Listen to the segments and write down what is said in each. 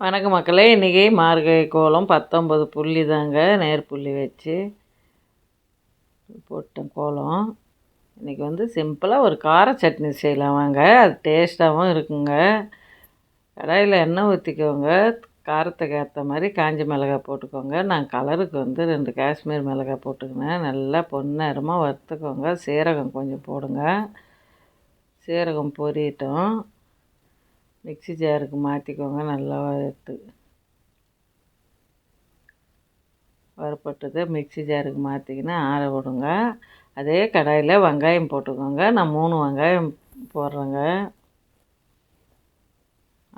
வணக்கம் மக்களே. இன்றைக்கி மார்கழி கோலம் 19 புள்ளி தாங்க, நேர் புள்ளி வச்சு போட்டேன் கோலம். இன்றைக்கி சிம்பிளாக ஒரு கார சட்னி செய்யலாம் வாங்க. அது டேஸ்ட்டாகவும் இருக்குங்க. கடாயில் எண்ணெய் ஊற்றிக்கோங்க. காரத்துக்கு ஏற்ற மாதிரி காஞ்ச மிளகாய் போட்டுக்கோங்க. நான் கலருக்கு 2 காஷ்மீர் மிளகாய் போட்டுக்கினேன். நல்லா பொன்னேரமாக வறுத்துக்கோங்க. சீரகம் கொஞ்சம் போடுங்க. சீரகம் பொரியட்டும். மிக்ஸி ஜாருக்கு மாற்றிக்கோங்க. நல்லா வறுப்பட்டதை மிக்ஸி ஜாருக்கு மாற்றிக்கின்னு ஆற விடுங்க. அதே கடாயில் வெங்காயம் போட்டுக்கோங்க. நான் 3 வெங்காயம் போடுறேங்க.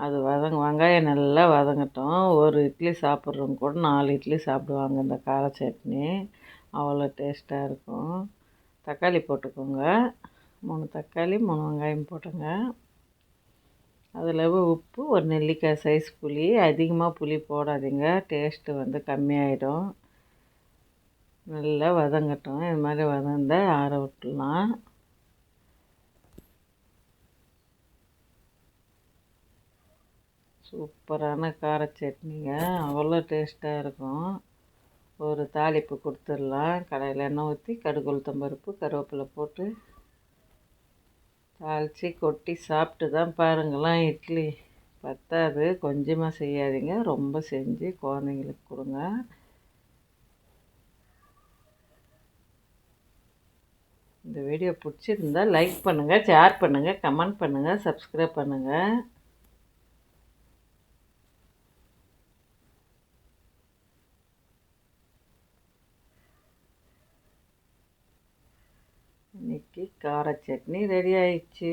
அது வெங்காயம் நல்லா வதங்கட்டும். ஒரு இட்லி சாப்பிட்றவங்க கூட 4 இட்லி சாப்பிடுவாங்க இந்த கார சட்னி. அவ்வளோ டேஸ்ட்டாக இருக்கும். தக்காளி போட்டுக்கோங்க. 3 தக்காளி 3 வெங்காயம் போட்டுங்க. அதில் உப்பு, ஒரு நெல்லிக்காய் சைஸ் புளி. அதிகமாக புளி போடாதீங்க, டேஸ்ட்டு கம்மியாயிடும். நல்லா வதங்கட்டும். இது மாதிரி வதந்தால் ஆற விட்டுலாம். சூப்பரான கார சட்னிங்க, அவ்வளோ டேஸ்ட்டாக இருக்கும். ஒரு தாளிப்பு கொடுத்துடலாம். கடாயில் எண்ணெய் ஊற்றி கடுகு உளுத்தம் பருப்பு கருவேப்பிலை போட்டு தாளித்து கொட்டி சாப்பிட்டு தான் பாருங்களாம். இட்லி பத்தாது, கொஞ்சமாக செய்யாதீங்க, ரொம்ப செஞ்சு குழந்தைங்களுக்கு கொடுங்க. இந்த வீடியோ பிடிச்சிருந்தால் லைக் பண்ணுங்கள், ஷேர் பண்ணுங்கள், கமெண்ட் பண்ணுங்கள், சப்ஸ்கிரைப் பண்ணுங்கள். இன்றைக்கி கார சட்னி ரெடி ஆயிடுச்சு.